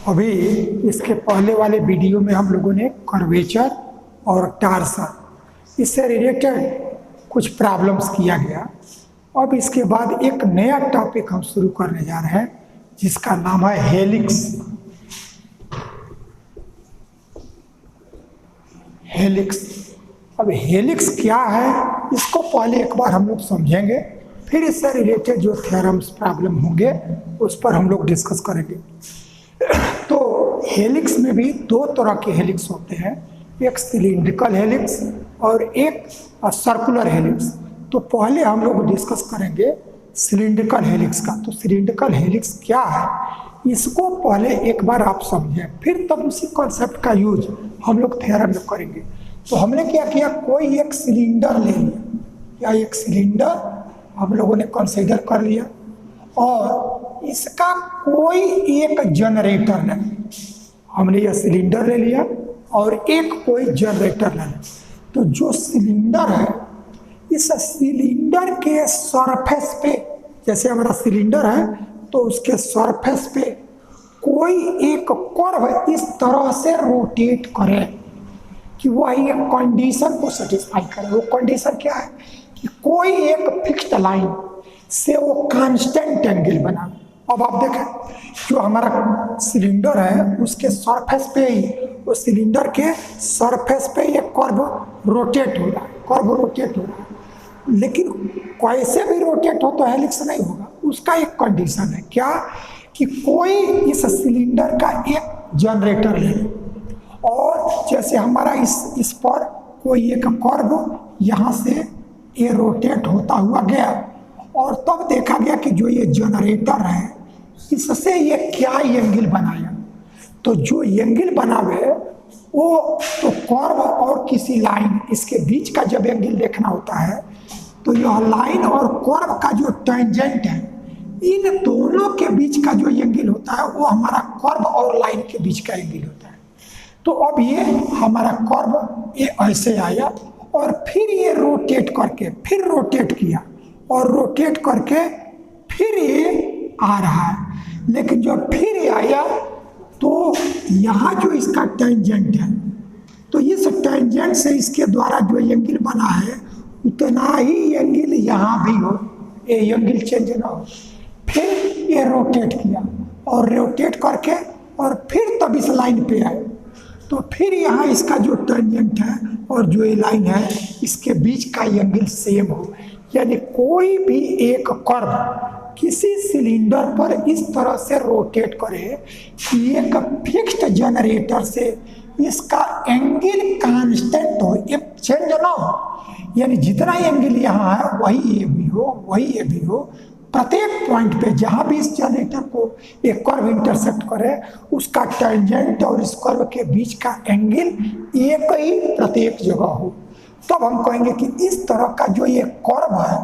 अभी इसके पहले वाले वीडियो में हम लोगों ने कर्वेचर और टार्सन इससे रिलेटेड कुछ प्रॉब्लम्स किया गया। अब इसके बाद एक नया टॉपिक हम शुरू करने जा रहे हैं जिसका नाम है हेलिक्स। हेलिक्स, अब हेलिक्स क्या है इसको पहले एक बार हम लोग समझेंगे, फिर इससे रिलेटेड जो थ्योरम्स प्रॉब्लम होंगे उस पर हम लोग डिस्कस करेंगे। तो हेलिक्स में भी दो तरह के हेलिक्स होते हैं, एक सिलिंड्रिकल हेलिक्स और एक सर्कुलर हेलिक्स। तो पहले हम लोग डिस्कस करेंगे सिलिंड्रिकल हेलिक्स का। तो सिलिंड्रिकल हेलिक्स क्या है इसको पहले एक बार आप समझें, फिर तब उसी कॉन्सेप्ट का यूज हम लोग थ्योरम में करेंगे। तो हमने क्या किया, कोई एक सिलेंडर ले लिया, या एक सिलेंडर हम लोगों ने कंसीडर कर लिया और इसका कोई एक जनरेटर नहीं, हमने यह सिलेंडर ले लिया और एक कोई जनरेटर ले लिया। तो जो सिलेंडर है, इस सिलेंडर के सरफेस पे, जैसे हमारा सिलेंडर है तो उसके सरफेस पे कोई एक कर्व इस तरह से रोटेट करे कि वह एक कंडीशन को सेटिस्फाई करे। वो कंडीशन क्या है कि कोई एक फिक्स्ड लाइन से वो कांस्टेंट एंगल बना। अब आप देखें जो हमारा सिलेंडर है उसके सरफेस पे ही, उस सिलेंडर के सरफेस पे ये कर्व रोटेट हो रहा है, कर्व रोटेट हो रहा है। लेकिन कैसे भी रोटेट हो तो हेलिक्स नहीं होगा, उसका एक कंडीशन है क्या कि कोई इस सिलेंडर का एक जनरेटर ले और जैसे हमारा इस पर कोई एक कर्व यहाँ से ये रोटेट होता हुआ गया और तब देखा गया कि जो ये जनरेटर है इससे ये क्या एंगल बनाया। तो जो एंगल बनावे वो तो कर्व और किसी लाइन इसके बीच का जब एंगल देखना होता है तो यह लाइन और कर्व का जो टेंजेंट है इन दोनों के बीच का जो एंगल होता है वो हमारा कर्व और लाइन के बीच का एंगल होता है। तो अब ये हमारा कर्व ये ऐसे आया और फिर ये रोटेट करके फिर रोटेट किया और रोटेट करके फिर ये आ रहा है। लेकिन जब फिर ये आया तो यहाँ जो इसका टेंजेंट है तो इस टेंजेंट से इसके द्वारा जो एंगल बना है उतना ही एंगल यहाँ भी हो, ये एंगल चेंज ना हो। फिर ये रोटेट किया और रोटेट करके और फिर तब इस लाइन पे आए तो फिर यहाँ इसका जो टेंजेंट है और जो ये लाइन है इसके बीच का एंगल सेम हो। यानी कोई भी एक कर्व किसी सिलेंडर पर इस तरह से रोटेट करे कि एक फिक्स्ड जनरेटर से इसका एंगल कांस्टेंट हो, ये चेंज ना हो। यानी जितना एंगल यहाँ है वही ये भी हो, वही ये भी हो। प्रत्येक पॉइंट पे जहाँ भी इस जनरेटर को एक कर्व इंटरसेक्ट करे उसका टेंजेंट और इस कर्व के बीच का एंगल एक ही प्रत्येक जगह हो। तब हम कहेंगे कि इस तरह का जो ये कर्व है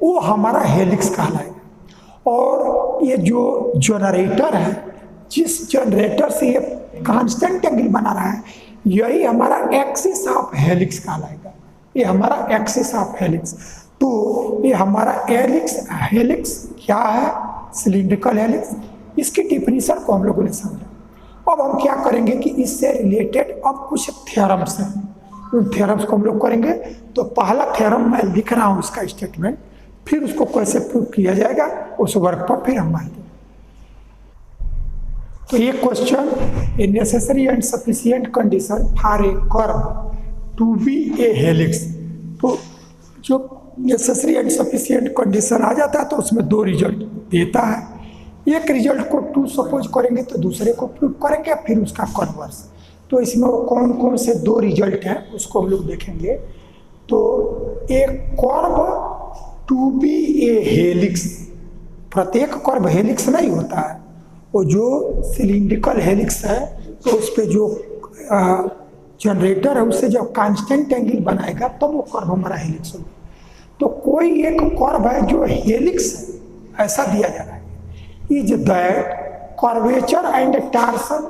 वो हमारा हेलिक्स कहलाएगा। और ये जो जनरेटर है, जिस जनरेटर से ये कांस्टेंट एंगल बना रहा है, यही हमारा एक्सिस ऑफ हेलिक्स कहलाएगा। ये हमारा एक्सिस ऑफ हेलिक्स। तो ये हमारा हेलिक्स क्या है, सिलिंड्रिकल हेलिक्स। इसकी डिफिनीशन को हम लोगों ने समझा। अब हम क्या करेंगे कि इससे रिलेटेड अब कुछ थ्योरम्स हैं, उन थ्योरम्स को हम लोग करेंगे। तो पहला थ्योरम मैं लिख रहा हूँ उसका स्टेटमेंट, फिर उसको कैसे प्रूव किया जाएगा उस वर्क पर फिर हम आएंगे। तो ये question, a necessary and sufficient condition for a curve to be a helix. तो जो नेसेसरी एंड सफिशिएंट कंडीशन आ जाता है तो उसमें दो रिजल्ट देता है। एक रिजल्ट को ट्रू सपोज करेंगे तो दूसरे को प्रूव करेंगे, फिर उसका कन्वर्स। तो इसमें वो कौन कौन से दो रिजल्ट हैं उसको हम लोग देखेंगे। तो एक curve to be a helix, प्रत्येक कर्व हेलिक्स नहीं होता है। वो जो सिलिंड्रिकल हेलिक्स है तो उस पर जो जनरेटर है उससे जब कांस्टेंट एंगल बनाएगा तब तो वो कर्व हमारा हेलिक्स होगा। तो कोई एक कर्व है जो हेलिक्स है, ऐसा दिया जा रहा है, is that curvature and torsion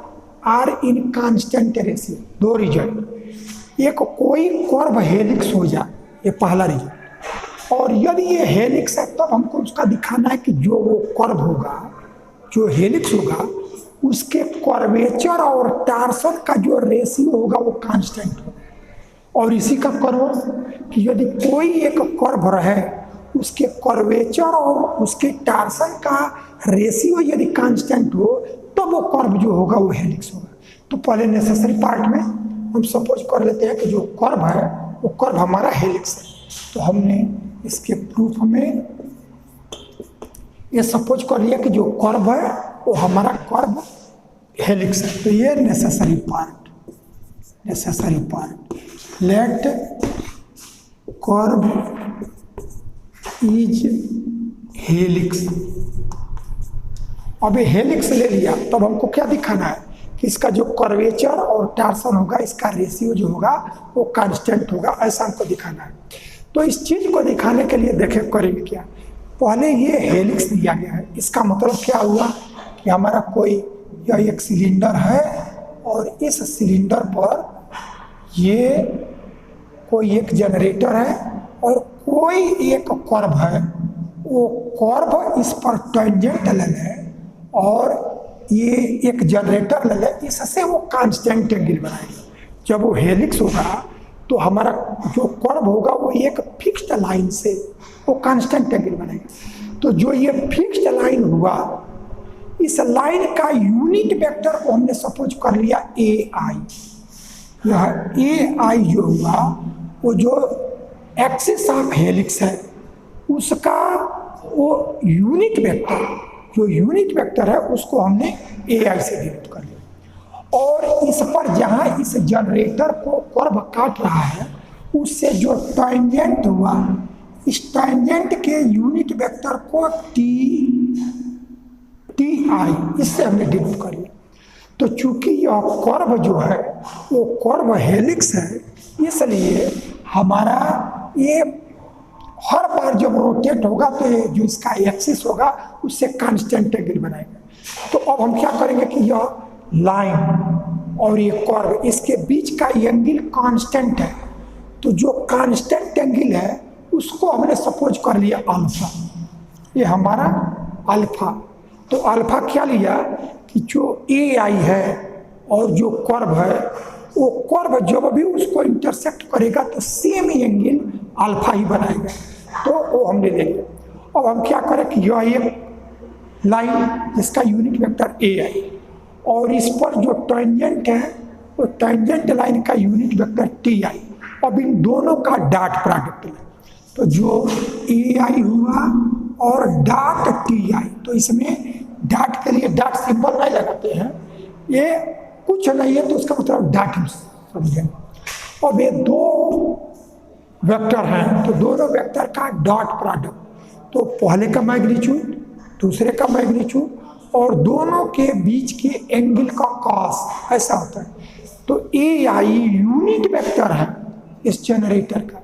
are in constant ratio. दो रिजल्ट, एक कोई कर्व हेलिक्स हो जाए, ये पहला रिजल्ट। और यदि ये हेलिक्स है तब हमको उसका दिखाना है कि जो वो कर्व होगा, जो हेलिक्स होगा उसके कर्वेचर और टार्सन का जो रेशियो होगा वो कांस्टेंट होगा। और इसी का कर्व कि यदि कोई एक कर्व रहे उसके कर्वेचर और उसके टार्सन का रेशियो यदि कांस्टेंट हो तो वो कर्व जो होगा वो हेलिक्स होगा। तो पहले नेसेसरी पार्ट में हम सपोज कर लेते हैं कि जो कर्व है वो कर्व हमारा हेलिक्स है। तो हमने इसके प्रूफ में ये सपोज कर लिया कि जो कर्व है वो हमारा कर्व हेलिक्स है। तो ये necessary part let curve is helix. अब ये हेलिक्स ले लिया तब हमको क्या दिखाना है कि इसका जो कर्वेचर और टार्सन होगा इसका रेशियो जो होगा वो कांस्टेंट होगा, ऐसा हमको दिखाना है। तो इस चीज को दिखाने के लिए देखें करेंगे क्या, पहले ये हेलिक्स दिया गया है, इसका मतलब क्या हुआ कि हमारा कोई यह एक सिलेंडर है और इस सिलेंडर पर ये कोई एक जनरेटर है और कोई एक कर्व है, वो कर्व इस पर टेंजेंट ले है और ये एक जनरेटर ले ले, इससे वो कांस्टेंट एंगल बनाएगा। जब वो हेलिक्स होगा तो हमारा जो कर्व होगा वो एक फिक्स्ड लाइन से वो कांस्टेंट एंगल बनाएगा। तो जो ये फिक्स्ड लाइन हुआ इस लाइन का यूनिट वेक्टर को हमने सपोज कर लिया ए आई। यह ए आई जो हुआ वो जो एक्सिस ऑफ हेलिक्स है उसका वो यूनिट वेक्टर, जो यूनिट वेक्टर है उसको हमने ए आई से डिनोट कर लिया। और इस पर जहाँ इस जनरेटर को कर्व काट रहा है उससे जो टेंजेंट हुआ इस टेंजेंट के यूनिट वेक्टर को टी आई इससे हमने डिनोट कर लिया। तो चूंकि यह कर्व जो है वो कर्व हेलिक्स है इसलिए हमारा ये हर बार जब रोटेट होगा तो ये जो इसका एक्सिस होगा उससे कांस्टेंट एंगल बनाएगा। तो अब हम क्या करेंगे कि यह लाइन और ये कर्व इसके बीच का एंगल कांस्टेंट है। तो जो कांस्टेंट एंगल है उसको हमने सपोज कर लिया अल्फा, ये हमारा अल्फा। तो अल्फा क्या लिया कि जो ए आई है और जो कर्व है वो कर्व जब भी उसको इंटरसेक्ट करेगा तो सेम एंगल अल्फा ही बनाएगा। तो वो हमने ले लिया। अब हम क्या करें कि यह एक लाइन जिसका यूनिट वेक्टर ए आई और इस पर जो टेंजेंट है वो टेंजेंट लाइन का यूनिट वेक्टर टी आई। अब इन दोनों का डॉट प्रोडक्ट लें तो जो ए आई हुआ और डॉट टी आई, तो इसमें डॉट के लिए डॉट सिंबल नहीं लगाते हैं, ये कुछ नहीं है तो उसका मतलब डॉट समझेंगे। अब ये दो वेक्टर हैं तो दोनों वेक्टर का डॉट प्रोडक्ट, तो पहले का मैग्नीट्यूड दूसरे का मैग्नीट्यूड और दोनों के बीच के एंगल का कॉस ऐसा होता है। तो ए आई यूनिट वेक्टर है इस जनरेटर का,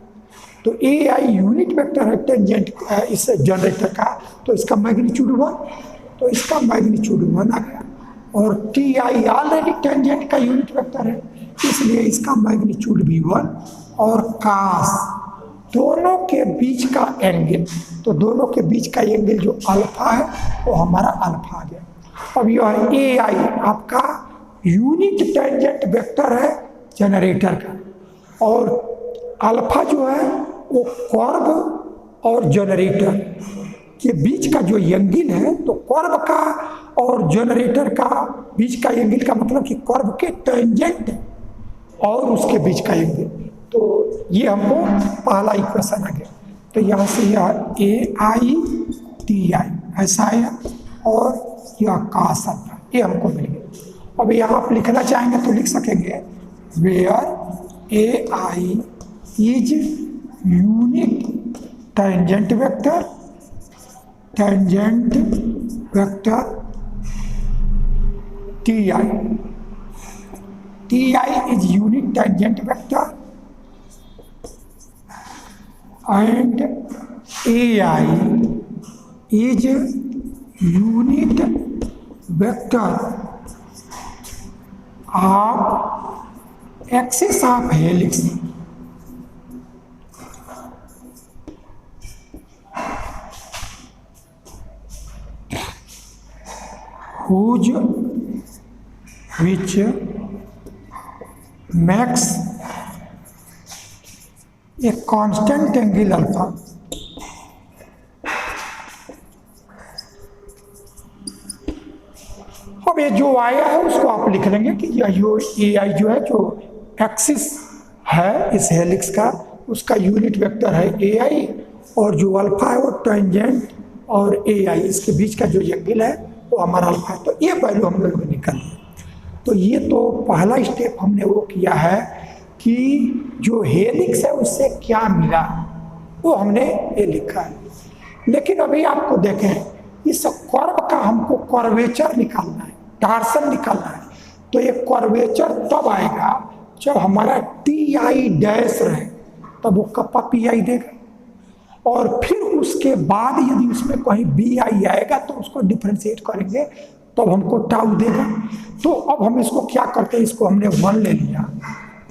तो ए आई यूनिट वेक्टर है टेंजेंट इस जनरेटर का, तो इसका मैग्नीट्यूड 1, तो इसका मैग्नीट्यूड 1 आ गया। और टी आई ऑलरेडी टेंजेंट का यूनिट वेक्टर है इसलिए इसका मैग्नीट्यूड भी 1 और कास दोनों के बीच का एंगल, तो दोनों के बीच का एंगल जो अल्फा है वो हमारा अल्फा आ गया। अब यह ए आई आपका यूनिट टेंजेंट वेक्टर है जनरेटर का और अल्फा जो है वो कर्व और जनरेटर के बीच का जो एंगल है, तो कर्व का और जनरेटर का बीच का एंगल का मतलब कि कर्व के टेंजेंट और उसके बीच का एंगल। तो ये हमको पहला इक्वेशन आ गया। तो यहाँ से यह ए आई टी आई ऐसा है और यह कास अल्फा ये हमको मिल गया। अब यहाँ आप लिखना चाहेंगे तो लिख सकेंगे where a i is unit tangent vector t i is unit tangent vector and AI is unit vector of axis of helix whose which makes a constant angle alpha अब ये जो आया है उसको आप लिख लेंगे कि जो ए आई जो है जो एक्सिस है इस हेलिक्स का उसका यूनिट वेक्टर है ए आई और जो अल्फा है वो टेंजेंट और ए आई इसके बीच का जो एंगल है वो हमारा अल्फा है। तो ये वैल्यू हम लोग ने निकाल लिया। तो ये तो पहला स्टेप हमने वो किया है कि जो हेलिक्स है उससे क्या मिला वो हमने ये लिखा है। लेकिन अभी आपको देखें इस कर्व का हमको कर्वेचर निकालना है, टार्सन निकालना है। तो ये कर्वेचर तब आएगा जब हमारा टी आई डैश रहे, तब वो कप्पा पी आई देगा। और फिर उसके बाद यदि उसमें कहीं बी आई आएगा तो उसको डिफ्रेंशिएट करेंगे तब हमको टाउ देगा। तो अब हम इसको क्या करते हैं, इसको हमने 1 ले लिया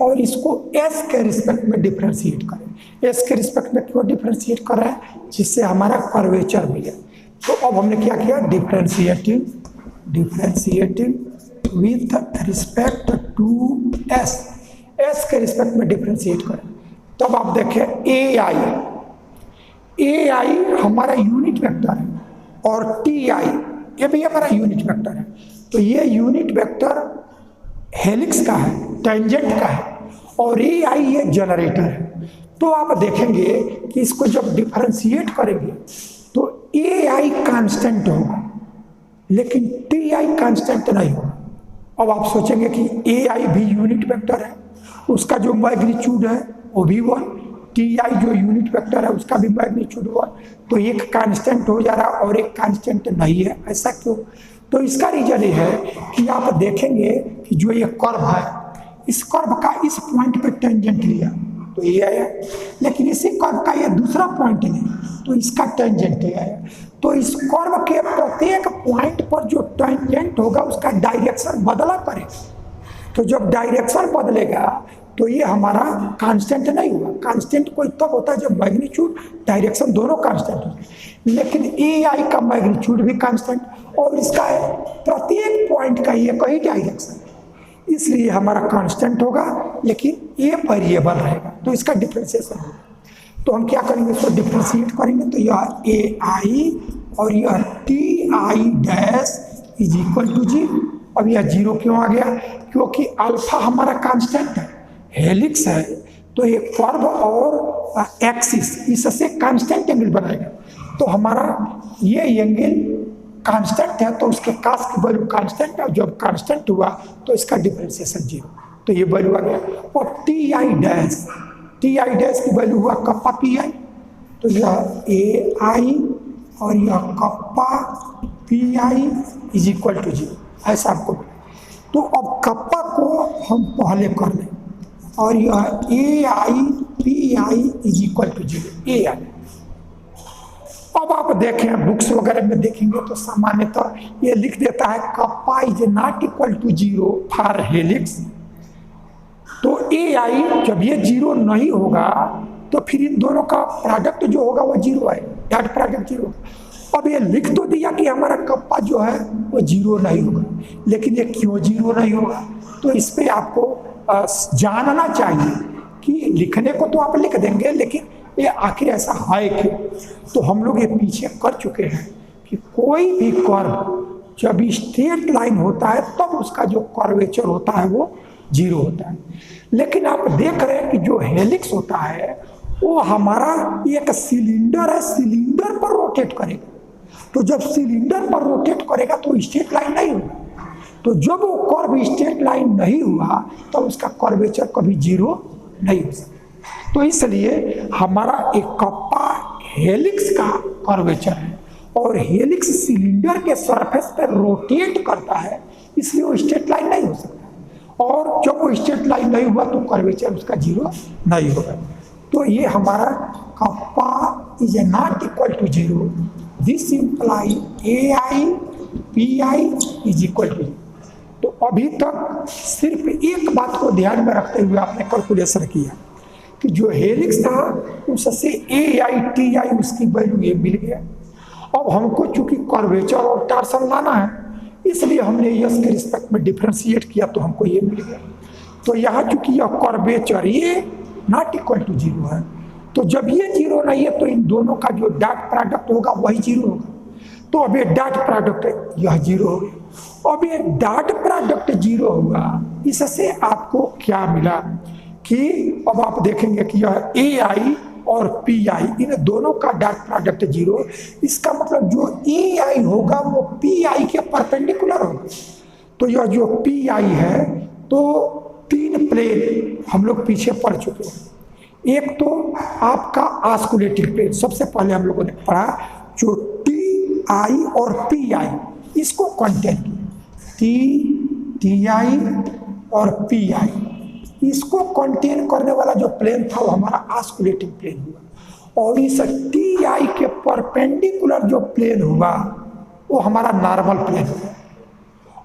और इसको एस के रिस्पेक्ट में डिफ्रेंशिएट करें। एस के रिस्पेक्ट में क्यों डिफ्रेंशिएट कर रहे हैं, जिससे हमारा कर्वेचर मिले। तो अब हमने क्या किया, differentiating with respect to s, s के रिस्पेक्ट में डिफ्रेंशिएट करें। तब आप देखें ए आई हमारा यूनिट वेक्टर है और टी आई ये भी हमारा यूनिट वेक्टर है। तो ये यूनिट वेक्टर हेलिक्स का है, टेंजेंट का है, और ए आई ये जनरेटर है। तो आप देखेंगे कि इसको जब डिफरेंशिएट करेंगे तो ए आई कांस्टेंट होगा लेकिन टी आई कांस्टेंट नहीं होगा। अब आप सोचेंगे कि ए आई भी यूनिट वेक्टर है, उसका जो मैग्नीट्यूड है वो भी 1, टी आई जो यूनिट वेक्टर है उसका भी मैग्नीट्यूड 1। तो एक कांस्टेंट हो जा रहा है और एक कांस्टेंट नहीं है। ऐसा क्यों? तो इसका रीजन ये है कि आप देखेंगे कि जो ये कर्व है, इस कर्व का इस पॉइंट पे टेंजेंट लिया तो ये आया, लेकिन इसी कर्व का ये दूसरा पॉइंट नहीं तो इसका टेंजेंट ये आया। तो इस कर्व के प्रत्येक पॉइंट पर जो टेंजेंट होगा उसका डायरेक्शन बदला करेगा। तो जब डायरेक्शन बदलेगा तो ये हमारा कांस्टेंट नहीं हुआ। कांस्टेंट कोई तब होता है जब मैग्नीट्यूड डायरेक्शन दोनों कांस्टेंट हो, लेकिन ए आई का मैग्नीट्यूड भी कांस्टेंट और इसका प्रत्येक पॉइंट का ये कहीं डायरेक्शन, इसलिए हमारा कांस्टेंट होगा लेकिन ये वेरिएबल रहेगा। तो इसका डिफरेंशिएशन होगा। तो हम क्या करेंगे, इसको डिफरेंशिएट करेंगे। तो यह ए आई और यह t i dash is equal to 0। अब यह 0 क्यों आ गया, क्योंकि अल्फा हमारा कांस्टेंट है, हेलिक्स है, तो ये कर्व और एक्सिस इससे कांस्टेंट एंगल बनाएगा। तो हमारा ये एंगल कांस्टेंट है तो उसके कास की वैल्यू कांस्टेंट है। जब कांस्टेंट हुआ तो इसका डिफरेंशिएशन 0, तो ये वैल्यू आ गया। और टी आई डैश की वैल्यू हुआ कप्पा पी आई, तो यह ए आई और यह kappa p I is equal to 0, ऐसा आपको। तो अब कप्पा को हम पहले कर लें और यह ए I P I is equal to 0, A I. अब आप देखें बुक्स वगैरह में देखेंगे तो सामान्यतः ये लिख देता है kappa is not equal to 0 for helix. तो ए आई जब ये 0 नहीं होगा तो फिर इन दोनों का प्रोडक्ट जो होगा वो 0 आएगा, डॉट प्रोडक्ट 0। अब ये लिख तो दिया कि हमारा कप्पा जो है वो 0 नहीं होगा, लेकिन ये क्यों 0 नहीं होगा, तो इस पर आपको जानना चाहिए कि लिखने को तो आप लिख देंगे लेकिन ये आखिर ऐसा है क्यों। तो हम लोग ये पीछे कर चुके हैं कि कोई भी कर्व जब स्ट्रेट लाइन होता है तब उसका जो कर्वेचर होता है वो 0 होता है। लेकिन आप देख रहे हैं कि जो हेलिक्स होता है वो हमारा एक सिलेंडर है, सिलेंडर पर रोटेट करेगा। तो जब सिलेंडर पर रोटेट करेगा तो स्ट्रेट लाइन नहीं होगा। तो जब वो कर्व स्ट्रेट लाइन नहीं हुआ तो उसका कर्वेचर कभी 0 नहीं हो सकता। तो इसलिए हमारा एक कप्पा हेलिक्स का कर्वेचर है और हेलिक्स सिलेंडर के सरफेस पर रोटेट करता है, इसलिए वो स्ट्रेट लाइन नहीं हो सकता। और जब वो स्ट्रेट लाइन नहीं हुआ तो कर्वेचर उसका 0 नहीं होगा। तो ये हमारा kappa is not equal to 0, this imply a I P I is equal to. तो अभी तक सिर्फ एक बात को ध्यान में रखते हुए आपने कैलकुलेशन किया कि जो हेलिक्स था उससे ए आई टी आई उसकी वैल्यू ये मिल गया। अब हमको चूंकि कर्वेचर और टार्सन लाना है, इसलिए हमने यस के रिस्पेक्ट में डिफ्रेंशिएट किया तो हमको ये मिल गया। तो यहाँ चूंकि यह कर्वेचर ये नॉट इक्वल टू 0 है, तो जब ये 0 नहीं है तो इन दोनों का जो डॉट प्रोडक्ट होगा वही 0 होगा। तो अब ये डॉट प्रोडक्ट यह 0 हो गया। अब ये डॉट प्रोडक्ट 0 हुआ, इससे आपको क्या मिला कि अब आप देखेंगे कि यह AI और PI इन दोनों का डॉट प्रोडक्ट 0। इसका मतलब जो AI होगा वो PI के परपेंडिकुलर होगा। तो यह जो PI है तो 3 प्लेन हम लोग पीछे पढ़ चुके हैं। एक तो आपका ऑस्कुलेटिंग प्लेन, सबसे पहले हम लोगों ने पढ़ा जो TI और PI इसको कंटेन किया। TI और PI इसको कंटेन करने वाला जो प्लेन था वो हमारा ऑस्कुलेटिंग प्लेन हुआ, और इस TI के परपेंडिकुलर जो प्लेन हुआ वो हमारा नॉर्मल प्लेन हुआ।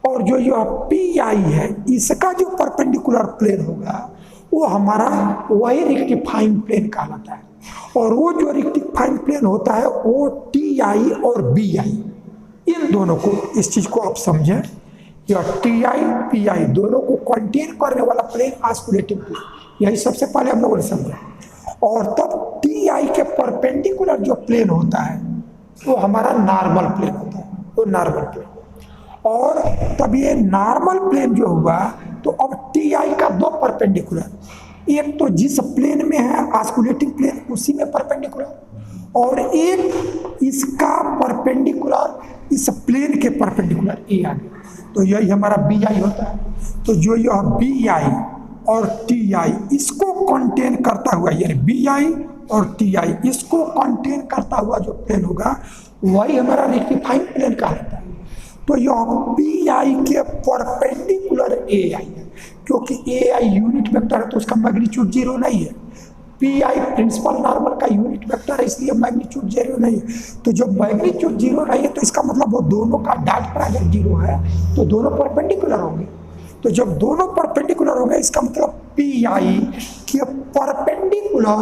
और जो यह PI है इसका जो परपेंडिकुलर प्लेन होगा वो हमारा वही रेक्टिफाइंग प्लेन कहलाता है। और वो जो रेक्टिफाइंग प्लेन होता है वो TI और BI इन दोनों को, इस चीज को आप समझें, यह TI PI दोनों को कंटेन करने वाला प्लेन ऑस्कुलेटिंग प्लेन, यही सबसे पहले हम लोगों ने समझा। और तब TI के परपेंडिकुलर जो प्लेन होता है वो हमारा नॉर्मल प्लेन होता है, वो नॉर्मल प्लेन। और तब ये नॉर्मल प्लेन जो हुआ तो अब TI का 2 परपेंडिकुलर, एक तो जिस प्लेन में है ऑस्कुलेटिंग प्लेन उसी में परपेंडिकुलर, और एक इसका परपेंडिकुलर इस प्लेन के परपेंडिकुलर A आ गया, तो यही हमारा BI होता है। तो जो यह BI और TI इसको कंटेन करता हुआ, यानी BI और TI इसको कंटेन करता हुआ जो प्लेन होगा वही हमारा रेक्टिफाइंग प्लेन कहलाता है। तो यह PI के परपेंडिकुलर AI है, क्योंकि AI यूनिट वेक्टर है तो उसका मैग्नीट्यूड 0 नहीं है। PI प्रिंसिपल नॉर्मल का यूनिट वेक्टर है, इसलिए मैग्नीट्यूड 0 नहीं है। तो जब मैग्नीट्यूड 0 नहीं है तो इसका मतलब वो दोनों का डॉट प्रोडक्ट 0 है, तो दोनों परपेंडिकुलर होंगे। तो जब दोनों परपेंडिकुलर होंगे इसका मतलब PI के परपेंडिकुलर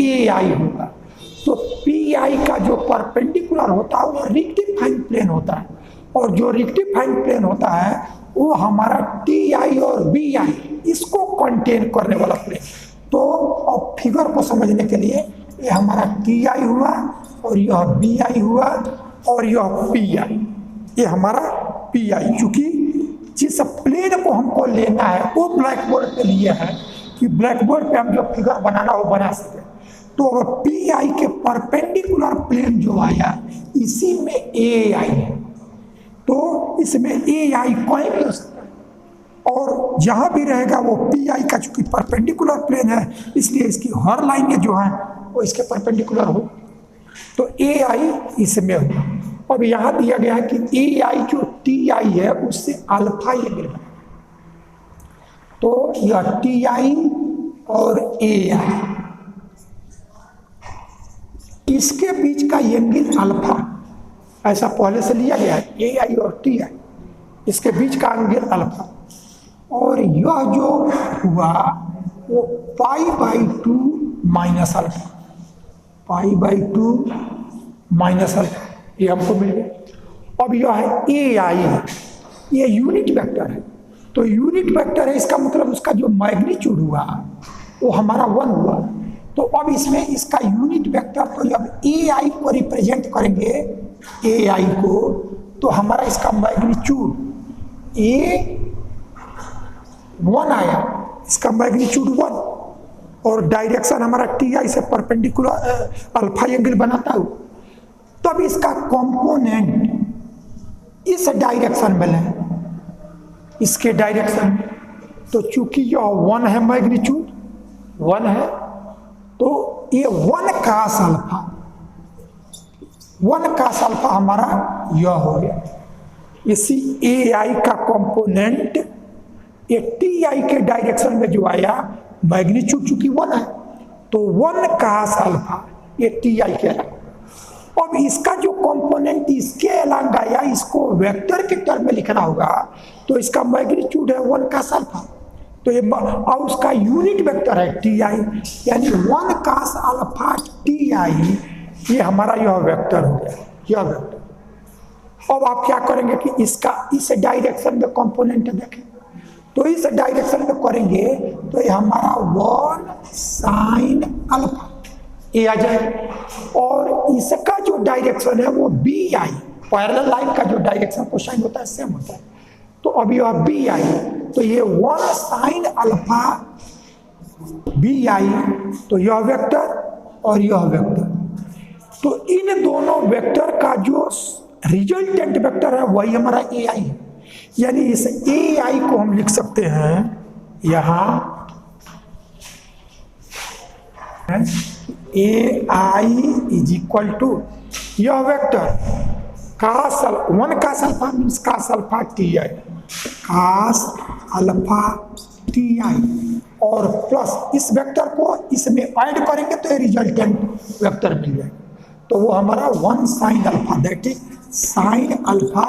AI होगा। तो PI का जो परपेंडिकुलर होता है वो रेक्टिफाइंग प्लेन होता है, और जो रेक्टिफाइंग प्लेन होता है वो हमारा TI और BI इसको कंटेन करने वाला प्लेन। तो अब फिगर को समझने के लिए ये हमारा TI हुआ और यह BI हुआ और यह PI, ये हमारा PI। चूंकि जिस प्लेन को हमको लेना है वो ब्लैक बोर्ड पे लिए है कि ब्लैक बोर्ड पे हम जो फिगर बनाना हो बना सके। तो अब PI के परपेंडिकुलर प्लेन जो आया इसी में AI है, तो इसमें AI कोई भी हो सकता है, और जहां भी रहेगा वो PI का चूंकि परपेंडिकुलर प्लेन है इसलिए इसकी हर लाइनें जो हैं वो इसके परपेंडिकुलर हो, तो AI इसमें हो। अब यहां दिया गया है कि AI जो TI है उससे अल्फा एंगल बना, तो यह TI और AI इसके बीच का एंगल अल्फा ऐसा पहले से लिया गया है, AI और TI इसके बीच का एंगल अल्फा। और यह जो हुआ वो π/2 माइनस अल्फा, π/2 माइनस अल्फा, ये हमको मिल गया। अब यह है AI, ये यूनिट वेक्टर है, तो यूनिट वेक्टर है इसका मतलब उसका जो मैग्नीट्यूड हुआ वो हमारा 1 हुआ। तो अब इसमें इसका यूनिट वेक्टर, तो जब AI को रिप्रेजेंट करेंगे AI को, तो हमारा इसका मैग्नीट्यूड A1 आया, इसका मैग्नीट्यूड 1, और डायरेक्शन हमारा TI से परपेंडिकुलर अल्फा एंगल बनाता हो। तब इसका कंपोनेंट इस डायरेक्शन में लें, इसके डायरेक्शन में, तो चूंकि यह 1 है, मैग्नीट्यूड 1 है, तो ये 1 cos अल्फा, 1 cos अल्फा हमारा यह हो गया। इसी AI का कंपोनेंट ये TI के डायरेक्शन में जो आया मैग्नीट्यूड चूंकि 1 है तो 1 cos अल्फा ये TI के अलग। अब इसका जो कंपोनेंट इसके अलग आया इसको वेक्टर के टर्म में लिखना होगा, तो इसका मैग्नीट्यूड है 1 cos अल्फा, तो ये और उसका यूनिट वेक्टर है TI, यानी 1 cos अल्फा TI, ये हमारा यह वेक्टर हो गया, यह वेक्टर। अब आप क्या करेंगे कि इसका इस डायरेक्शन में कंपोनेंट देखें, तो इस डायरेक्शन में करेंगे तो ये हमारा 1 साइन अल्फा ये आ जाएगा, और इसका जो डायरेक्शन है वो बी आई, पैरेलल लाइन का जो डायरेक्शन कोसाइन होता है सेम होता है, तो अभी यह बी आई, तो ये 1 साइन अल्फा बी आई, तो यह वेक्टर और यह वेक्टर, तो इन दोनों वेक्टर का जो रिजल्टेंट वेक्टर है वही हमारा ए आई है। यानी इस ए आई को हम लिख सकते हैं यहां a i is equal to यह vector cos 1 cos alpha means cos alpha t I, cos alpha t i, और प्लस इस वेक्टर को इसमें ऐड करेंगे तो ये रिजल्टेंट वेक्टर मिल जाएगा, तो वो हमारा 1 sine alpha, that is sine alpha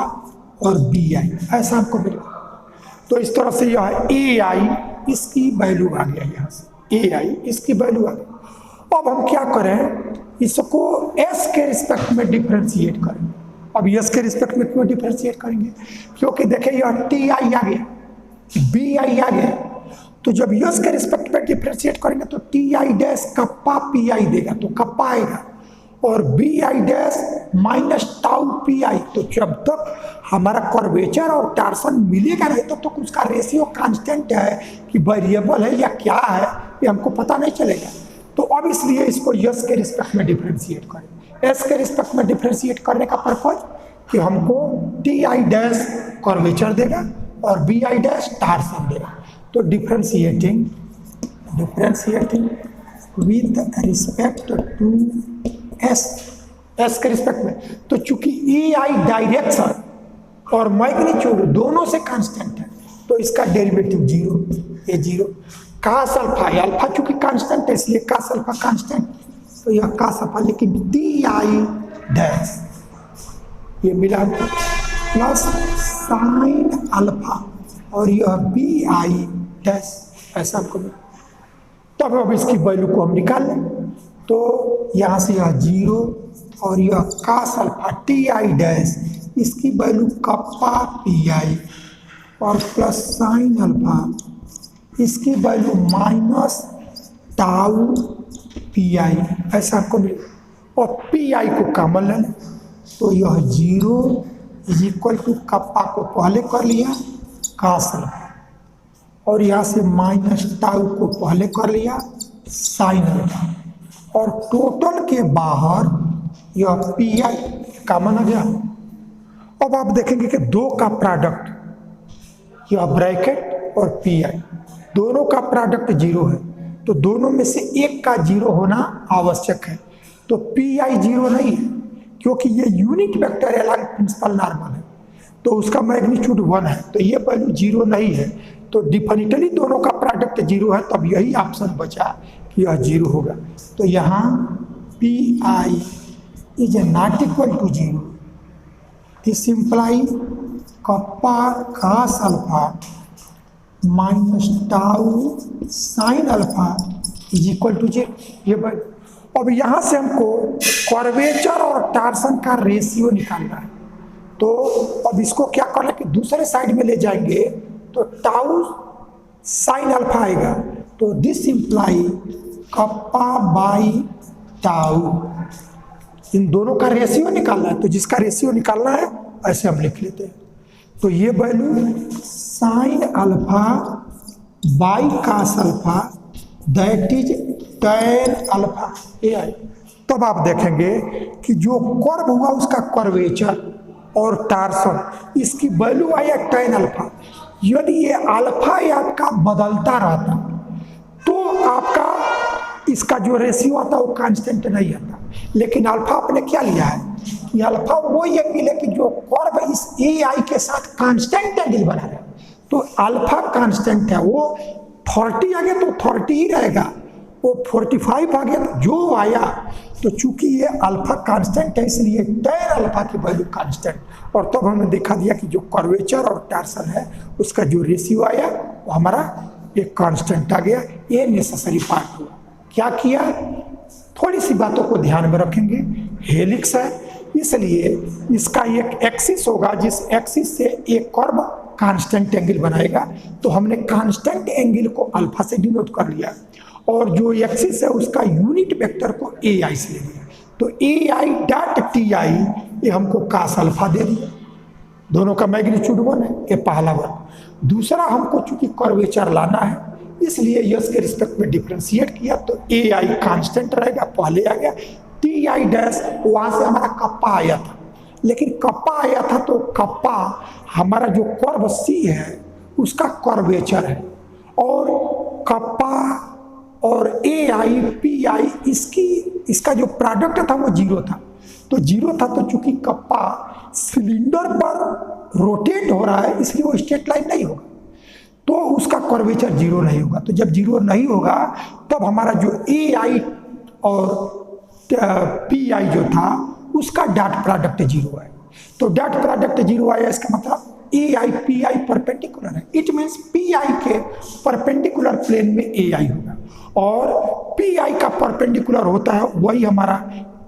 और बी आई, ऐसा आपको मिलेगा। तो इस तरह से यह ए आई इसकी वैल्यू आ गया, यहाँ से ए आई इसकी वैल्यू आ गई। अब हम क्या करें, इसको एस के रिस्पेक्ट में डिफ्रेंशिएट करें। अब एस के रिस्पेक्ट में क्यों डिफ्रेंशिएट करेंगे, क्योंकि देखिए यह टी आई आ गया, बी आई आ गया, तो जब यस के रिस्पेक्ट में डिफ्रेंशिएट करेंगे तो t i dash kappa p i देगा, तो कप्पा आएगा, और b i dash minus tau p i, तो जब तक हमारा कर्वेचर और टार्सन मिलेगा नहीं तब तक उसका रेशियो कांस्टेंट है कि वेरिएबल है या क्या है ये हमको पता नहीं चलेगा। तो अब इसलिए इसको यस के रिस्पेक्ट में डिफ्रेंशिएट करें। एस के रिस्पेक्ट में डिफ्रेंशिएट करने का पर्पज कि हमको टी आई डैश कर्वेचर देगा और बी आई डैश टार्सन देगा, तो differentiating with respect to s के रिस्पेक्ट में, तो चूंकि ई आई डायरेक्शन और मैग्नीट्यूड दोनों से कांस्टेंट है तो इसका डेरिवेटिव जीरो, ये जीरो, कास अल्फा, अल्फा चूंकि कांस्टेंट है इसलिए कास अल्फा कांस्टेंट, तो यह कास अल्फा, लेकिन टी आई डैश ये मिला प्लस साइन अल्फा और यह बी आई डैश, ऐसा आपको मिला। तब अब इसकी वैल्यू को हम निकाल लें, तो यहाँ से यह जीरो और यह cos alpha t i dash, इसकी वैल्यू कप्पा पी आई और प्लस साइन अल्फा, इसकी value minus tau p i, ऐसा आपको मिलेगा। और पी आई को कॉमन लें तो यह zero is equal to kappa को पहले कर लिया कास अल्फा, और यहाँ से माइनस टाउ को पहले कर लिया साइन अल्फा, और टोटल के बाहर यह पी आई कॉमन आ गया। अब आप देखेंगे कि दो का प्रोडक्ट, यह ब्रैकेट और पी आई दोनों का प्रोडक्ट जीरो है, तो दोनों में से एक का जीरो होना आवश्यक है, तो पी आई जीरो नहीं है क्योंकि ये यूनिट वेक्टर है, प्रिंसिपल नॉर्मल है, तो उसका मैग्नीट्यूड 1 है, तो ये वैल्यू जीरो नहीं है, तो डिफिनिटली दोनों का प्रोडक्ट जीरो है, तब यही ऑप्शन बचा कि यह जीरो होगा। तो यहाँ p I is not equal to zero, this imply kappa cos alpha minus tau sine alpha is equal to zero, ये बात। अब यहाँ से हमको कर्वेचर और टार्सन का रेशियो निकालना है, तो अब इसको क्या करना है कि दूसरे साइड में ले जाएंगे तो टाउ साइन अल्फा आएगा, तो this imply kappa by tau, इन दोनों का रेशियो निकालना है, तो जिसका रेशियो निकालना है ऐसे हम लिख लेते हैं, तो ये value sine alpha by cos alpha that is tan alpha A I. तब आप देखेंगे कि जो कर्व हुआ उसका कर्वेचर और टार्सन इसकी वैल्यू आया टैन अल्फा। यदि ये अल्फा आपका बदलता रहता तो आपका इसका जो रेशियो आता वो कांस्टेंट नहीं आता, लेकिन अल्फा आपने क्या लिया है कि अल्फा वो ये मिले कि जो कर्व इस ए आई के साथ कांस्टेंट एंगल बना रहा है, तो अल्फा कांस्टेंट है, वो 30 आ गया तो 30 ही रहेगा, वो 45 आ गया तो जो आया, तो चूंकि ये अल्फा कांस्टेंट है इसलिए टैन अल्फा की वैल्यू कांस्टेंट, और तब हमने दिखा दिया कि जो कर्वेचर और टार्सन है उसका जो रेशियो आया वो हमारा एक कांस्टेंट आ गया। ये नेसेसरी पार्ट हुआ। क्या किया, थोड़ी सी बातों को ध्यान में रखेंगे। हेलिक्स है, इसलिए इसका एक एक्सिस होगा, जिस एक्सिस से एक कर्व कांस्टेंट एंगल बनाएगा। तो हमने कांस्टेंट एंगल को अल्फा से डिनोट कर लिया, और जो एक्सिस है उसका यूनिट वेक्टर को ए आई से ले लिया। तो a I dot T I ये हमको कास अल्फा दे दिया, दोनों का मैग्नीट्यूड 1 है, ये पहला वर्ग। दूसरा हमको चूंकि कर्वेचर लाना है, इसलिए यस के रिस्पेक्ट में डिफ्रेंशिएट किया, तो ए आई कांस्टेंट रहेगा, पहले आ गया। टी आई डैश वहाँ से हमारा कप्पा आया था, लेकिन कप्पा आया था तो कप्पा हमारा जो कर्व सी है उसका कर्वेचर है, और कप्पा और ए आई पी आई इसका जो प्रोडक्ट था वो जीरो था। तो जीरो था तो चूंकि कप्पा सिलेंडर पर रोटेट हो रहा है, इसलिए वो स्ट्रेट लाइन नहीं होगा, तो उसका कर्वेचर जीरो नहीं होगा। तो जब जीरो नहीं होगा तब हमारा जो ए आई और पी आई जो था उसका डॉट प्रोडक्ट जीरो है। तो डॉट प्रोडक्ट जीरो आया, इसका मतलब ए आई पी आई परपेंडिकुलर है। इट मीन्स पी आई के परपेंडिकुलर प्लेन में ए आई होगा, और पी आई का परपेंडिकुलर होता है वही हमारा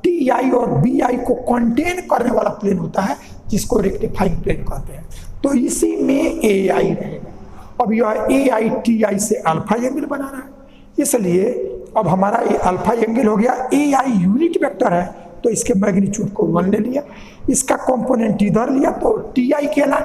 टी आई और बी आई को कंटेन करने वाला प्लेन होता है, जिसको रेक्टिफाइंग प्लेन कहते हैं। तो इसी में ए आई रहेगा। अब यह ए आई टी आई से अल्फा एंगल बनाना है, इसलिए अब हमारा ये अल्फा एंगल हो गया। ए आई यूनिट वेक्टर है, तो इसके मैग्नीट्यूड को 1 ले लिया, इसका कंपोनेंट इधर लिया तो टी आई कहला,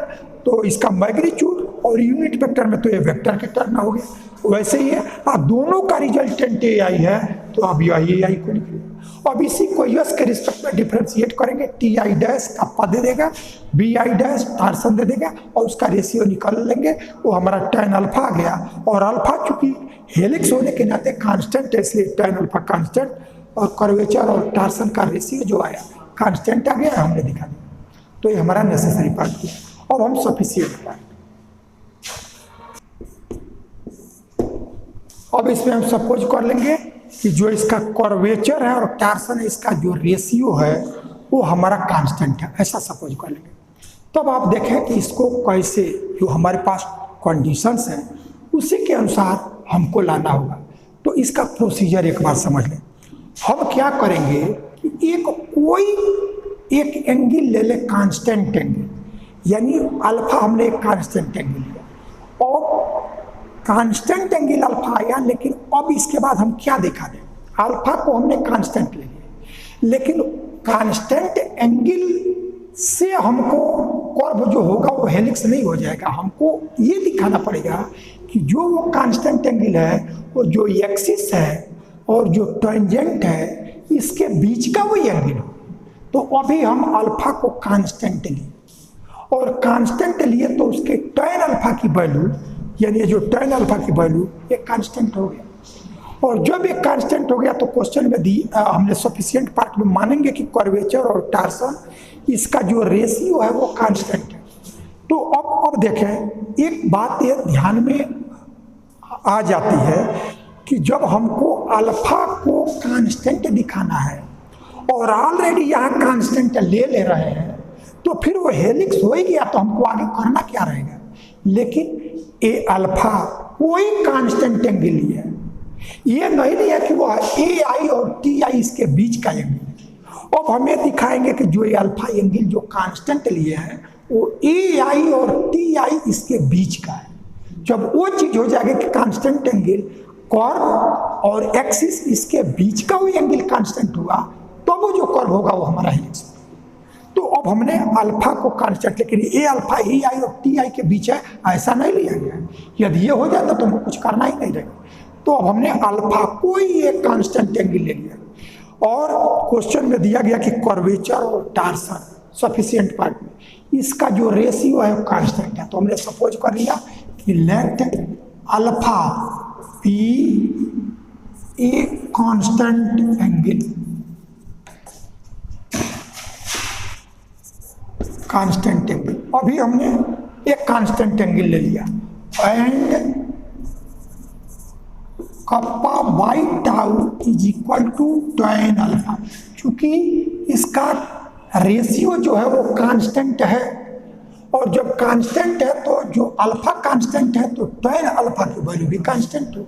तो इसका मैग्नीट्यूड और यूनिट वेक्टर में तो ये वेक्टर के टर्म हो गया। वैसे ही है, दोनों का रिजल्टेंट ए आई है, तो अब यह ए आई को निकलेगा। अब इसी को यस के रिस्पेक्ट में डिफ्रेंशिएट करेंगे, टी आई डैश कप्पा दे देगा, बी आई डैश टार्सन दे देगा, और उसका रेशियो निकाल लेंगे, वो हमारा tan अल्फा आ गया। और अल्फा चूंकि हेलिक्स होने के नाते कांस्टेंट है, इसलिए tan अल्फा कांस्टेंट, और कर्वेचर और टार्सन का रेशियो जो आया कांस्टेंट आ गया, हमने दिखा दिया। तो ये हमारा नेसेसरी पार्ट किया। अब हम सफिशिएंट पार्ट, अब इसमें हम सपोज कर लेंगे कि जो इसका कर्वेचर है और टार्सन है, इसका जो रेशियो है वो हमारा कांस्टेंट है, ऐसा सपोज कर लेंगे। तब आप देखें कि इसको कैसे, जो हमारे पास कंडीशंस हैं उसी के अनुसार हमको लाना होगा। तो इसका प्रोसीजर एक बार समझ लें। हम क्या करेंगे कि कोई एक एंगल ले ले, कांस्टेंट एंगल, यानी अल्फा हमने एक कांस्टेंट एंगल लिया, और कांस्टेंट एंगल अल्फा आया। लेकिन अब इसके बाद हम क्या देखा दें, अल्फा को हमने कांस्टेंट ले लिया, लेकिन कांस्टेंट एंगल से हमको कर्व जो होगा वो हेलिक्स नहीं हो जाएगा। हमको ये दिखाना पड़ेगा कि जो वो कांस्टेंट एंगल है वो जो एक्सिस है और जो टेंजेंट है इसके बीच का वही एंगल हो। तो अभी हम अल्फा को कांस्टेंट लिए, और कांस्टेंट लिए तो उसके tan अल्फा की वैल्यू, यानी जो tan अल्फा की वैल्यू ये कांस्टेंट हो गया। और जब एक कांस्टेंट हो गया तो क्वेश्चन में हमने सफिशिएंट पार्ट में मानेंगे कि कर्वेचर और टार्सन इसका जो रेशियो है वो कांस्टेंट है। तो अब देखें, एक बात ये ध्यान में आ जाती है कि जब हमको अल्फा को कांस्टेंट दिखाना है और ऑलरेडी यहाँ कांस्टेंट ले रहे हैं, तो फिर वो हेलिक्स हो ही गया, तो हमको आगे करना क्या रहेगा। लेकिन ए अल्फा कोई कांस्टेंट एंगल लिया है, ये नहीं लिया कि वो ए आई और टी आई इसके बीच का एंगल है। अब हमें दिखाएंगे कि जो ये अल्फा एंगल जो कांस्टेंट लिए है वो ए आई और टी आई इसके बीच का है। जब वो चीज हो जाएगी कि कांस्टेंट एंगल कर्व और एक्सिस इसके बीच का वो एंगल कांस्टेंट हुआ, तो वो जो कर्व होगा वो हमारा हेलिक्स। तो अब हमने अल्फा को कांस्टेंट, लेकिन ए अल्फा ए आई और टी आई के बीच है ऐसा नहीं लिया गया है। यदि ये हो जाता तो हमको कुछ करना ही नहीं रहेगा। तो अब हमने अल्फा कोई एक कांस्टेंट एंगल ले लिया, और क्वेश्चन में दिया गया कि कर्वेचर और टार्सन सफिशिएंट पार्ट में इसका जो रेशियो है वो कांस्टेंट है। तो हमने सपोज कर लिया कि let alpha be a constant angle, constant angle. अभी हमने एक कांस्टेंट एंगल ले लिया, and kappa by tau is equal to tan alpha. चूंकि इसका रेशियो जो है वो कांस्टेंट है, और जब कांस्टेंट है तो जो अल्फा कांस्टेंट है तो tan अल्फा की वैल्यू भी कांस्टेंट हो।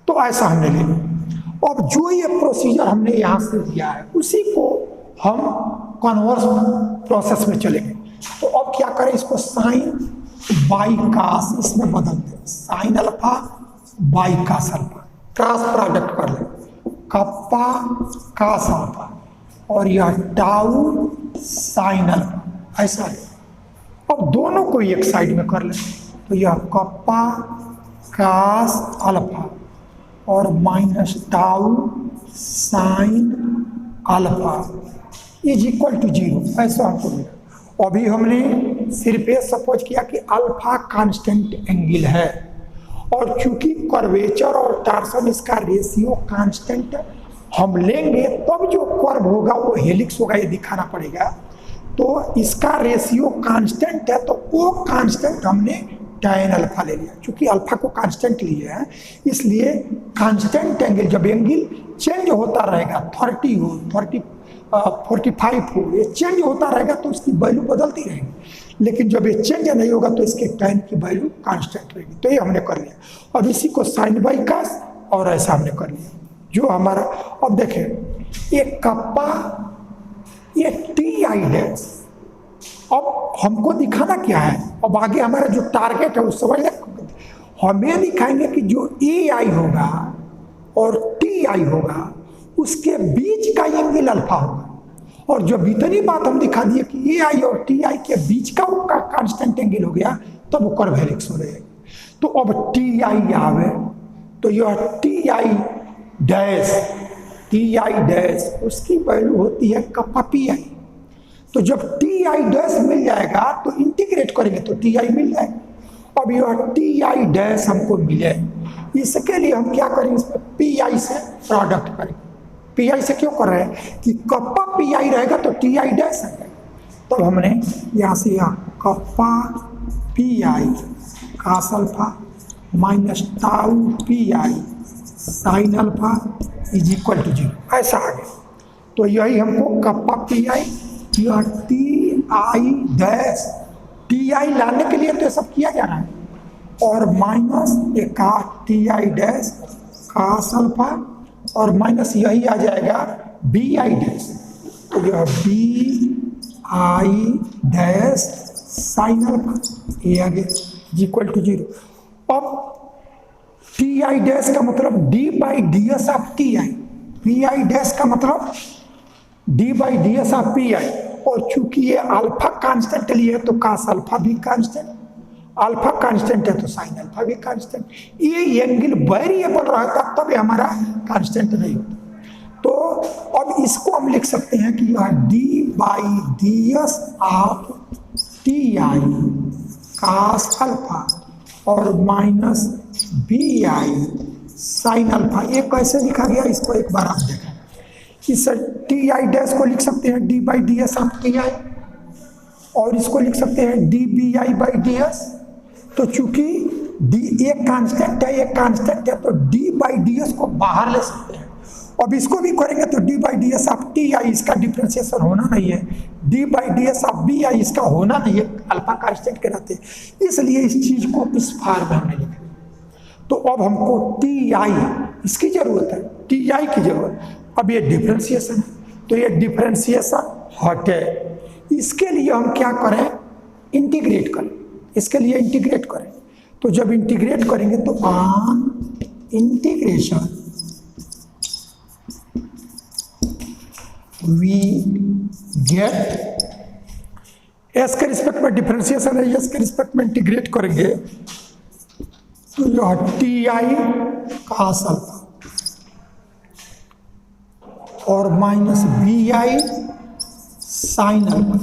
तो ऐसा हमने ले लिया। अब जो ये प्रोसीजर हमने यहाँ से दिया है उसी को हम कन्वर्स प्रोसेस में चलेंगे। तो अब क्या करें, इसको साइन बाई कास इसमें बदल दें, sine alpha by cos alpha, cross product कर लें, कप्पा कास अल्फा और यह टाउ साइन अल्फा, ऐसा है। अब दोनों को एक साइड में कर लें, तो यह कप्पा कास अल्फा और minus tau sine alpha is equal to 0, ऐसा हमको मिला। अभी हमने सिर्फ ये सपोज किया कि अल्फा कांस्टेंट एंगल है, और चूंकि कर्वेचर और टार्सन इसका रेशियो कांस्टेंट हम लेंगे तब जो कर्व होगा वो हेलिक्स होगा, ये दिखाना पड़ेगा। तो इसका रेशियो कांस्टेंट है, तो वो कांस्टेंट हमने tan अल्फा ले लिया। चूंकि अल्फा को कांस्टेंट लिए हैं, इसलिए कांस्टेंट एंगल, जब एंगल चेंज होता रहेगा 30 हो 45 हो, ये चेंज होता रहेगा तो उसकी वैल्यू बदलती रहेगी। लेकिन जब ये चेंज नहीं होगा तो इसके tan की वैल्यू कांस्टेंट रहेगी। तो ये हमने कर लिया। अब इसी को साइन बाई कास और ऐसा हमने कर लिया जो हमारा। अब देखें ये कप्पा, ये टी आई डैश, अब हमको दिखाना क्या है, अब आगे हमारा जो टारगेट है उस समझ हमें दिखाएंगे कि जो ए आई होगा और टी आई होगा उसके बीच का एंगल अल्फा होगा। और जब इतनी बात हम दिखा दिए कि ए आई और टी आई के बीच का वो कांस्टेंट एंगल हो गया, तब वो कर्व हेलिक्स हो जाएगी। तो अब टी आई आवे तो यह टी आई डैश उसकी वैल्यू होती है कप्पा पी आई। तो जब टी आई डैश मिल जाएगा तो इंटीग्रेट करेंगे तो टी आई मिल जाएगा। अब यह टी आई डैश हमको मिले, इसके लिए हम क्या करेंगे, इसमें पी आई से प्रोडक्ट करेंगे। पी आई से क्यों कर रहे हैं कि कप्पा पी आई रहेगा तो टी आई डैश है। तो हमने यहाँ से यहाँ kappa p i cos alpha minus tau p i sine alpha is equal to 0, ऐसा आ गया। तो यही हमको कप्पा पी आई, यह t i dash, T I लाने के लिए तो ये सब किया जा रहा है, और माइनस एक t i dash cos alpha और माइनस यही आ जाएगा बी आई डैश। तो यह b i dash sine alpha ये आ गया इक्वल टू 0। अब टी आई डैश का मतलब D by D S of T I, P I dash का मतलब D by D S of P i. और चूंकि ये अल्फा कांस्टेंट लिए है तो कास अल्फा भी कांस्टेंट, अल्फा कांस्टेंट है तो साइन अल्फा भी कांस्टेंट। ये एंगल वेरिएबल रहता तब हमारा कांस्टेंट नहीं होता। तो अब इसको हम लिख सकते हैं कि यह D by D S of T I cos alpha और minus B I sine alpha. ये कैसे लिखा गया इसको एक बार आप देखें। इस टी आई डैश को लिख सकते हैं d by D S of T i, और इसको लिख सकते हैं d b i by D s. तो चूंकि डी एक कांस्टेंट है, एक कांस्टेंट है, तो डी बाई डी एस को बाहर ले सकते हैं। अब इसको भी करेंगे तो d by D S of T i इसका डिफ्रेंशिएशन होना नहीं है, d by D S of b i इसका होना नहीं है, अल्फा कांस्टेंट के रहते हैं, इसलिए इस चीज को इस फॉर्म में हमने लिखा। तो अब हमको टी आई इसकी जरूरत है, टी आई की जरूरत। अब ये डिफ्रेंशिएशन है, तो ये डिफ्रेंशिएशन हटे, इसके लिए हम क्या करें, इंटीग्रेट करें। इसके लिए इंटीग्रेट करें, तो जब इंटीग्रेट करेंगे तो on integration we get, s के रिस्पेक्ट में डिफरेंशिएशन है, एस के रिस्पेक्ट में इंटीग्रेट करेंगे तो यह टी आई कास अल्फा और minus B I sine alpha.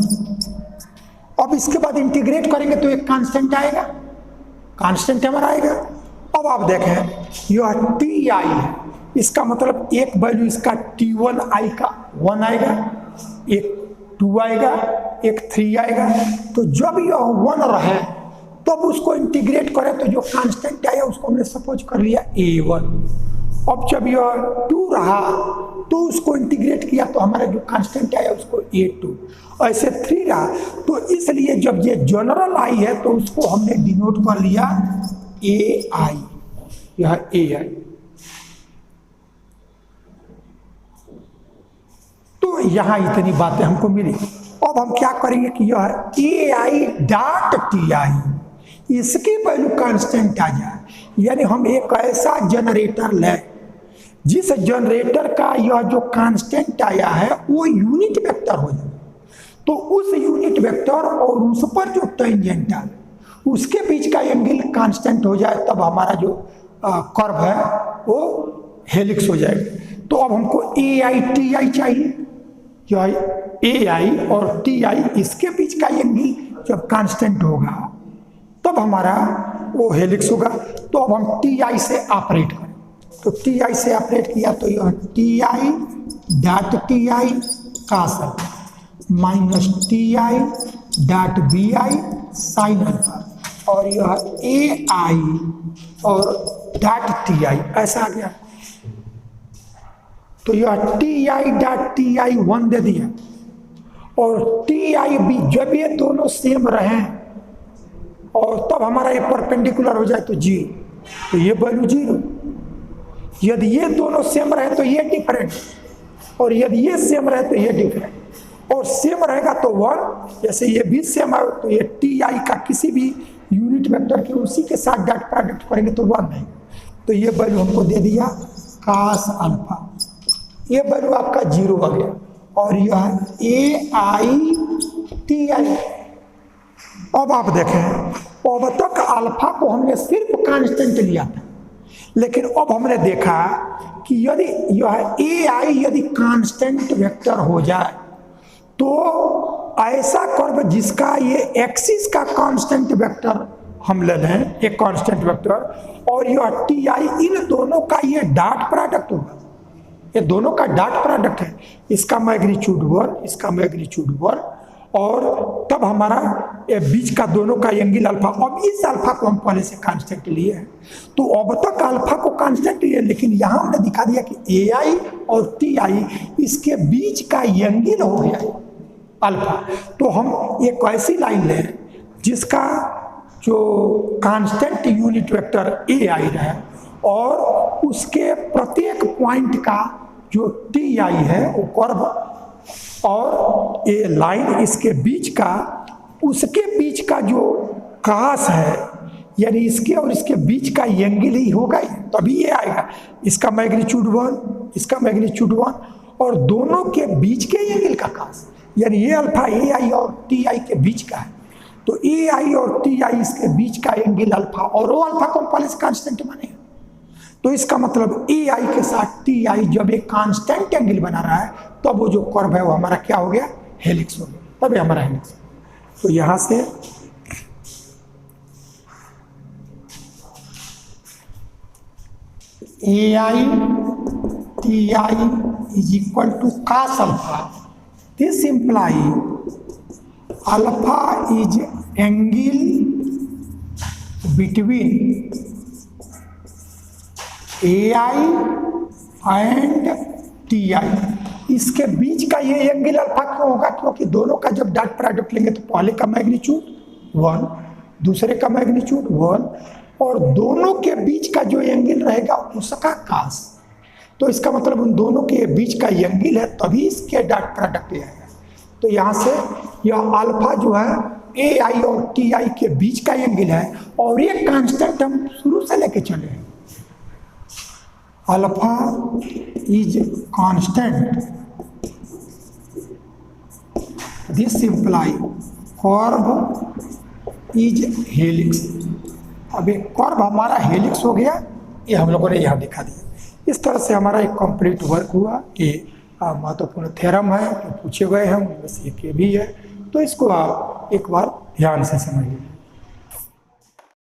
अब इसके बाद इंटीग्रेट करेंगे तो एक कांस्टेंट आएगा, कांस्टेंट हमारा आएगा। अब आप देखें यह टी आई है, इसका मतलब एक वैल्यू इसका T1 आई का 1 आएगा, एक 2 आएगा, एक 3 आएगा। तो जब यह 1 रहे तब उसको इंटीग्रेट करें तो जो कांस्टेंट आया उसको हमने सपोज कर लिया A1। अब जब यह 2 रहा तो उसको इंटीग्रेट किया तो हमारा जो कांस्टेंट आया उसको A2, ऐसे 3 रहा। तो इसलिए जब ये जनरल आई है तो उसको हमने डिनोट कर लिया AI, यह AI। तो यहाँ इतनी बातें हमको मिली। अब हम क्या करेंगे कि यह AI डॉट TI इसकी वैल्यू कांस्टेंट आ जाए, यानी हम एक ऐसा जनरेटर लें जिस जनरेटर का यह जो कांस्टेंट आया है वो यूनिट वेक्टर हो जाए। तो उस यूनिट वेक्टर और उस पर जो टेंजेंटल उसके बीच का एंगल कांस्टेंट हो जाए, तब हमारा जो कर्व है वो हेलिक्स हो जाएगा। तो अब हमको AI TI चाहिए, AI और TI इसके बीच का एंगल जब कांस्टेंट होगा तब हमारा वो हेलिक्स होगा। तो अब हम TI से ऑपरेट करें, तो TI से ऑपरेट किया तो यह TI dot TI cos minus TI dot BI sine alpha, और यह AI और डॉट TI ऐसा आ गया। तो यह TI डॉट TI 1 दे दिया, और TI भी जब ये दोनों सेम रहे और तब हमारा ये परपेंडिकुलर हो जाए तो 0, तो ये वैल्यू 0। यदि ये दोनों सेम रहे तो ये डिफरेंट, और यदि ये सेम रहे तो ये डिफरेंट, और सेम रहेगा तो 1। जैसे ये भी सेम है तो ये TI का किसी भी यूनिट वेक्टर के उसी के साथ डॉट प्रोडक्ट करेंगे तो 1 नहीं। तो ये वैल्यू हमको दे दिया cos अल्फा, ये वैल्यू आपका 0 हो गया। और यह AI TI। अब आप देखें, अब तक अल्फा को हमने सिर्फ कांस्टेंट लिया था, लेकिन अब हमने देखा कि यदि यह AI यदि कांस्टेंट वेक्टर हो जाए तो ऐसा कर्व जिसका ये एक्सिस का कांस्टेंट वेक्टर हम ले लें, एक कांस्टेंट वेक्टर, और यह TI, इन दोनों का ये डॉट प्रोडक्ट होगा। ये दोनों का डॉट प्रोडक्ट है, इसका मैग्नीट्यूड 1, इसका मैग्नीट्यूड 1, और तब हमारा ये बीच का दोनों का एंगल अल्फा। अब इस अल्फा को हम पहले से कांस्टेंट लिए हैं, तो अब तक अल्फा को कांस्टेंट लिए, लेकिन यहाँ हमने दिखा दिया कि AI और TI इसके बीच का एंगल हो गया अल्फा। तो हम एक ऐसी लाइन लें जिसका जो कांस्टेंट यूनिट वेक्टर AI रहे और उसके प्रत्येक पॉइंट का जो TI है वो कर्व, और ये लाइन इसके बीच का, उसके बीच का जो cos है, यानी इसके और इसके बीच का एंगल ही होगा, तभी ये आएगा। इसका मैग्नीट्यूड 1, इसका मैग्नीट्यूड 1, और दोनों के बीच के एंगल का cos, यानी ये अल्फा AI और TI के बीच का है। तो AI और TI इसके बीच का एंगल अल्फा, और वो अल्फा को हम पहले से कांस्टेंट माने। तो इसका मतलब AI के साथ TI जब एक कांस्टेंट एंगल बना रहा है तब वो जो कर्व है वो हमारा क्या हो गया, हेलिक्स हो गया, तब हमारा हेलिक्स। तो यहां से AI TI is equal to cos alpha. This implies alpha is angle between AI and TI। इसके बीच का ये एंगल अल्फा क्यों होगा, क्योंकि दोनों का जब डॉट प्रोडक्ट लेंगे तो पहले का मैग्नीट्यूड 1, दूसरे का मैग्नीट्यूड 1, और दोनों के बीच का जो एंगल रहेगा उसका cos। तो इसका मतलब उन दोनों के बीच का एंगल है, तभी इसके डॉट प्रोडक्ट आएगा। तो यहाँ से यह अल्फा जो है AI और TI के बीच का एंगल है, और ये कांस्टेंट हम शुरू से लेके चले हैं। Alpha is constant, this imply curve is helix. अब एक कर्व हमारा हेलिक्स हो गया, ये हम लोगों ने यहाँ दिखा दिया। इस तरह से हमारा एक कंप्लीट वर्क हुआ। ये महत्वपूर्ण थ्योरम है जो पूछे गए हैं, उनमें से एक ये भी है। तो इसको आप एक बार ध्यान से समझिए।